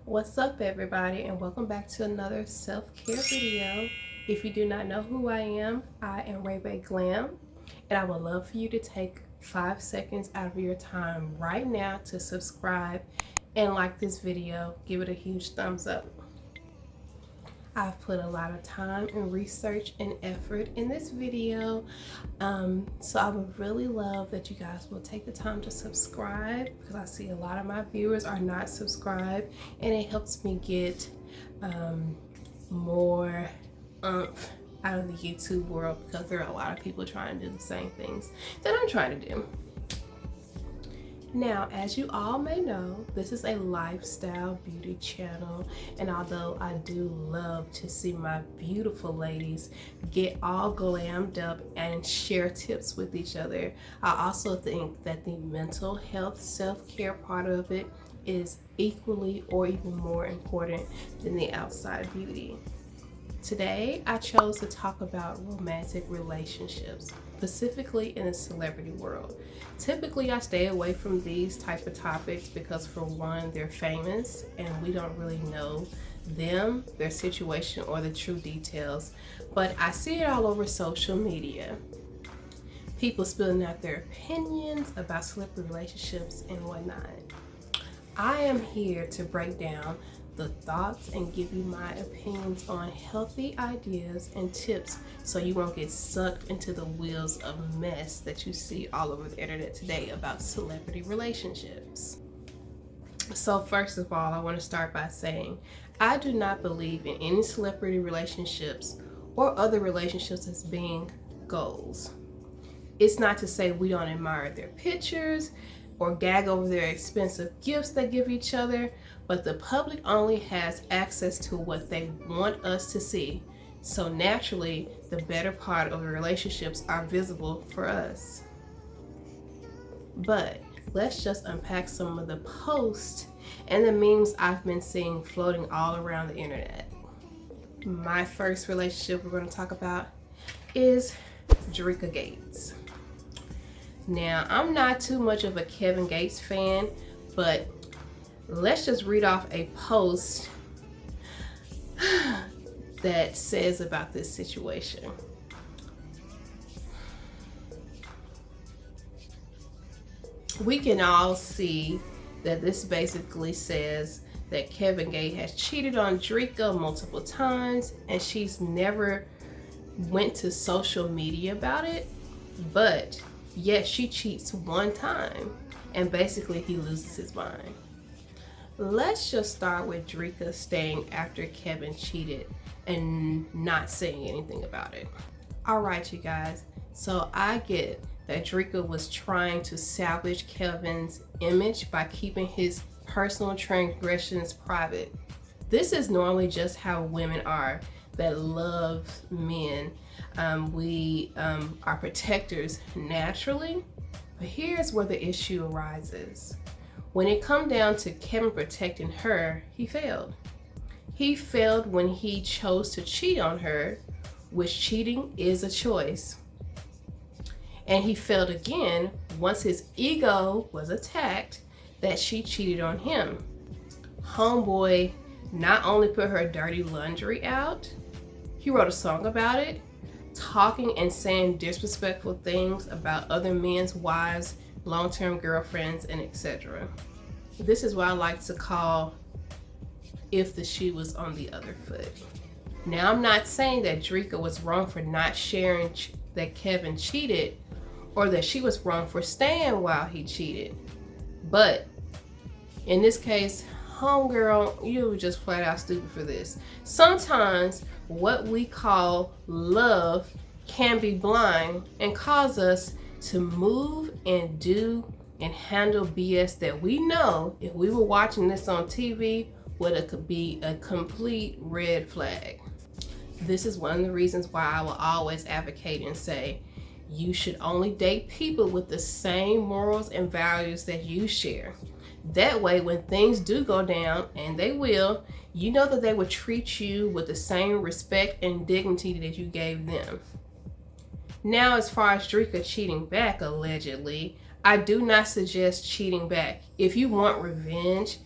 What's up, everybody, and welcome back to another self-care video. If you do not know who I am Ray Glam, and I would love for you to take 5 seconds out of your time right now to subscribe and like this video. Give it a huge thumbs up. I've put a lot of time and research and effort in this video, so I would really love that you guys will take the time to subscribe, because I see a lot of my viewers are not subscribed, and it helps me get more oomph out of the YouTube world, because there are a lot of people trying to do the same things that I'm trying to do. Now, as you all may know, this is a lifestyle beauty channel, and although I do love to see my beautiful ladies get all glammed up and share tips with each other, I also think that the mental health self-care part of it is equally or even more important than the outside beauty. Today, I chose to talk about romantic relationships, specifically in the celebrity world. Typically, I stay away from these type of topics because, for one, they're famous and we don't really know them, their situation, or the true details. But I see it all over social media. People spilling out their opinions about celebrity relationships and whatnot. I am here to break down the thoughts and give you my opinions on healthy ideas and tips so you won't get sucked into the wheels of mess that you see all over the internet today about celebrity relationships. So first of all, I want to start by saying I do not believe in any celebrity relationships or other relationships as being goals. It's not to say we don't admire their pictures or gag over their expensive gifts they give each other, but the public only has access to what they want us to see. So naturally, the better part of the relationships are visible for us. But let's just unpack some of the posts and the memes I've been seeing floating all around the internet. My first relationship we're going to talk about is Dreka Gates. Now, I'm not too much of a Kevin Gates fan, but let's just read off a post that says about this situation. We can all see that this basically says that Kevin Gates has cheated on Dreka multiple times, and she's never went to social media about it, but yet she cheats one time and basically he loses his mind. Let's just start with Dreka staying after Kevin cheated and not saying anything about it. All right, you guys, so I get that Dreka was trying to salvage Kevin's image by keeping his personal transgressions private. This is normally just how women are that love men. We are protectors naturally, but here's where the issue arises. When it come down to Kevin protecting her, he failed. He failed when he chose to cheat on her, which cheating is a choice. And he failed again once his ego was attacked that she cheated on him. Homeboy not only put her dirty laundry out, he wrote a song about it, talking and saying disrespectful things about other men's wives, long-term girlfriends, and etc. This is what I like to call if the shoe was on the other foot. Now, I'm not saying that Dreka was wrong for not sharing that Kevin cheated, or that she was wrong for staying while he cheated. But in this case, homegirl, you were just flat out stupid for this. Sometimes what we call love can be blind and cause us to move and do and handle BS that we know, if we were watching this on TV, would be a complete red flag. This is one of the reasons why I will always advocate and say you should only date people with the same morals and values that you share. That way, when things do go down, and they will, you know that they will treat you with the same respect and dignity that you gave them. Now, as far as Dreka cheating back, allegedly, I do not suggest cheating back. If you want revenge,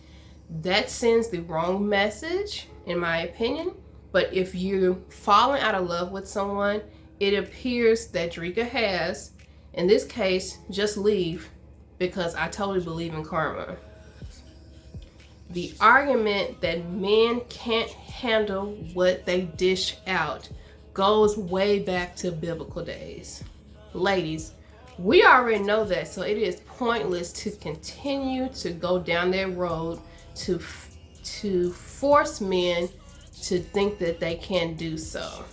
That sends the wrong message, in my opinion. But if you're falling out of love with someone, it appears that Dreka has, in this case, just leave, because I totally believe in karma. The argument that men can't handle what they dish out goes way back to biblical days. Ladies, we already know that, so it is pointless to continue to go down that road to force men to think that they can do so.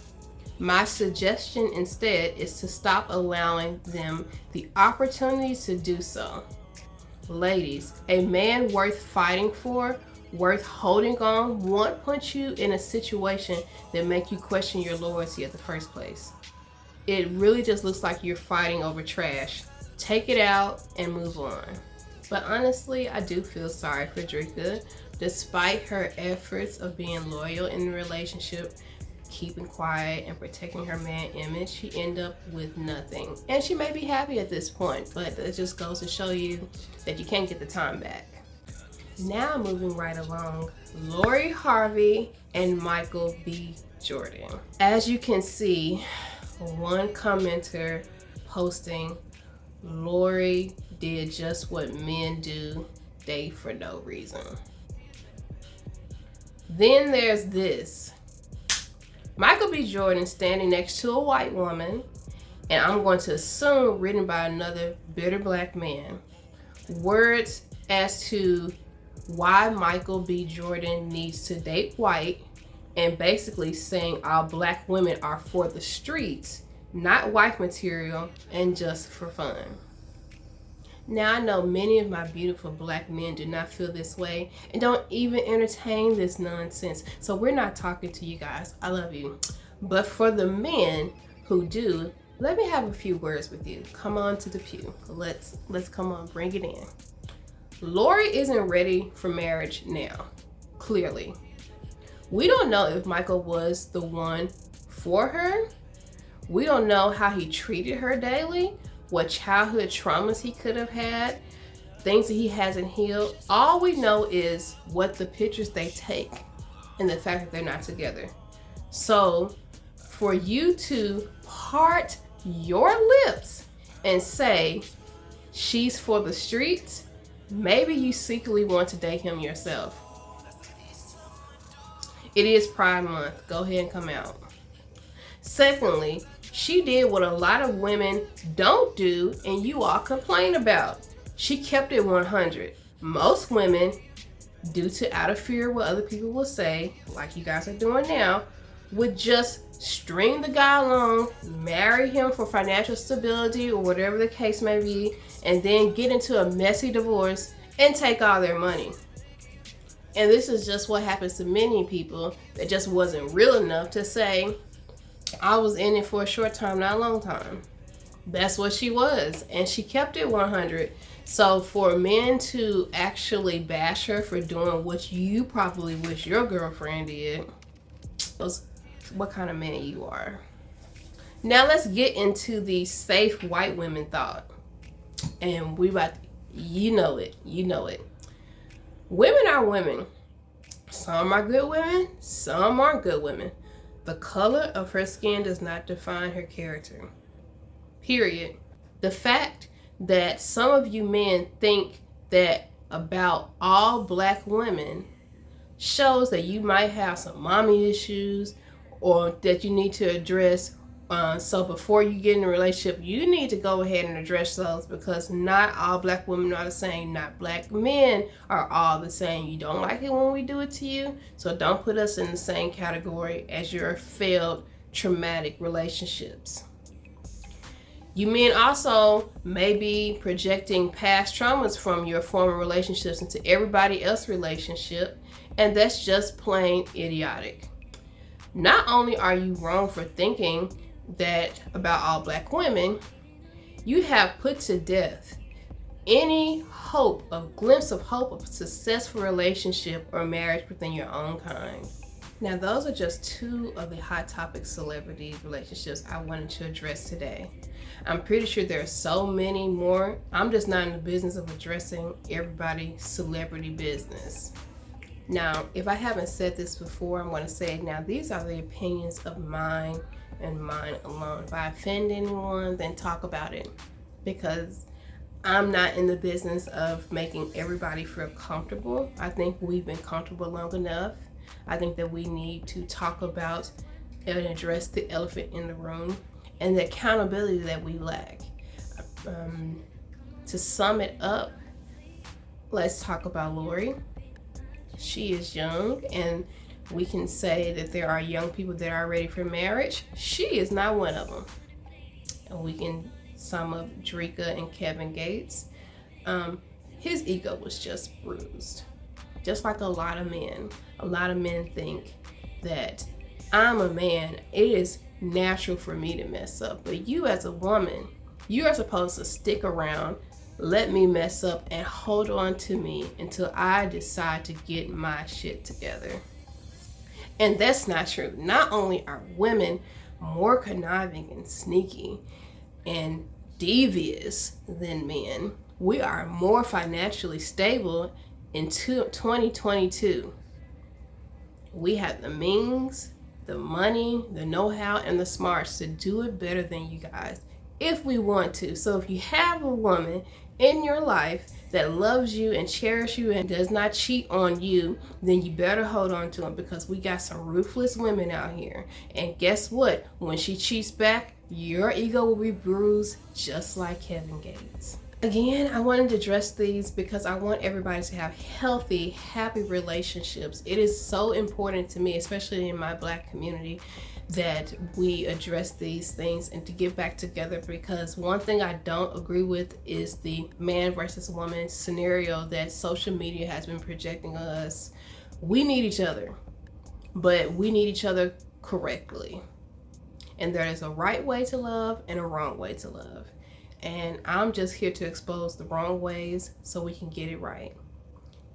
My suggestion instead is to stop allowing them the opportunity to do so. Ladies, a man worth fighting for, worth holding on, won't put you in a situation that make you question your loyalty at the first place. It really just looks like you're fighting over trash. Take it out and move on. But honestly, I do feel sorry for Dreka. Despite her efforts of being loyal in the relationship, keeping quiet and protecting her man image, she ended up with nothing. And she may be happy at this point, but it just goes to show you that you can't get the time back. Now moving right along, Lori Harvey and Michael B. Jordan. As you can see, one commenter posting, Lori did just what men do, date for no reason. Then there's this. Michael B. Jordan standing next to a white woman, and I'm going to assume written by another bitter black man. Words as to why Michael B. Jordan needs to date white, and basically saying all black women are for the streets, not wife material, and just for fun. Now, I know many of my beautiful black men do not feel this way and don't even entertain this nonsense. So we're not talking to you guys. I love you. But for the men who do, let me have a few words with you. Come on to the pew. Let's come on, bring it in. Lori isn't ready for marriage now, clearly. We don't know if Michael was the one for her. We don't know how he treated her daily, what childhood traumas he could have had, things that he hasn't healed. All we know is what the pictures they take and the fact that they're not together. So for you to part your lips and say she's for the streets, maybe you secretly want to date him yourself. It is Pride Month. Go ahead and come out. Secondly, she did what a lot of women don't do and you all complain about. She kept it 100. Most women, due to out of fear what other people will say, like you guys are doing now, would just string the guy along, marry him for financial stability or whatever the case may be, and then get into a messy divorce and take all their money. And this is just what happens to many people that just wasn't real enough to say, I was in it for a short time, not a long time. That's what she was, and she kept it 100. So for men to actually bash her for doing what you probably wish your girlfriend did, what kind of man you are. Now let's get into the safe white women thought. And you know it. Women are women. Some are good women, some aren't good women. The color of her skin does not define her character. Period. The fact that some of you men think that about all black women shows that you might have some mommy issues or that you need to address. So before you get in a relationship, you need to go ahead and address those, because not all black women are the same. Not black men are all the same. You don't like it when we do it to you, so don't put us in the same category as your failed traumatic relationships. You men also may be projecting past traumas from your former relationships into everybody else's relationship, and that's just plain idiotic. Not only are you wrong for thinking that about all black women, you have put to death any glimpse of hope of a successful relationship or marriage within your own kind. Now, those are just two of the hot topic celebrity relationships I wanted to address today. I'm pretty sure there are so many more. I'm just not in the business of addressing everybody's celebrity business. Now, if I haven't said this before, I'm going to say it now. These are the opinions of mine and mine alone. If I offend anyone, then talk about it, because I'm not in the business of making everybody feel comfortable. I think we've been comfortable long enough. I think that we need to talk about and address the elephant in the room and the accountability that we lack. To sum it up, let's talk about Lori. She is young, and we can say that there are young people that are ready for marriage. She is not one of them. And we can sum up Dreka and Kevin Gates. His ego was just bruised. Just like a lot of men. A lot of men think that I'm a man, it is natural for me to mess up. But you as a woman, you are supposed to stick around, let me mess up, and hold on to me until I decide to get my shit together. And that's not true. Not only are women more conniving and sneaky and devious than men, we are more financially stable in 2022. We have the means, the money, the know-how, and the smarts to do it better than you guys if we want to. So if you have a woman in your life that loves you and cherishes you and does not cheat on you, then you better hold on to them, because we got some ruthless women out here. And guess what? When she cheats back, your ego will be bruised just like Kevin Gates. Again, I wanted to address these because I want everybody to have healthy, happy relationships. It is so important to me, especially in my Black community, that we address these things and to get back together, because one thing I don't agree with is the man versus woman scenario that social media has been projecting on us. We need each other, but we need each other correctly. And there is a right way to love and a wrong way to love. And I'm just here to expose the wrong ways so we can get it right.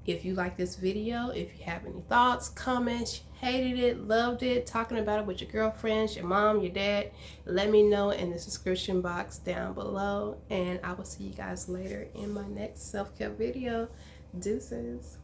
If you like this video, if you have any thoughts, comments, hated it, loved it, talking about it with your girlfriends, your mom, your dad, let me know in the description box down below. And I will see you guys later in my next self-care video. Deuces.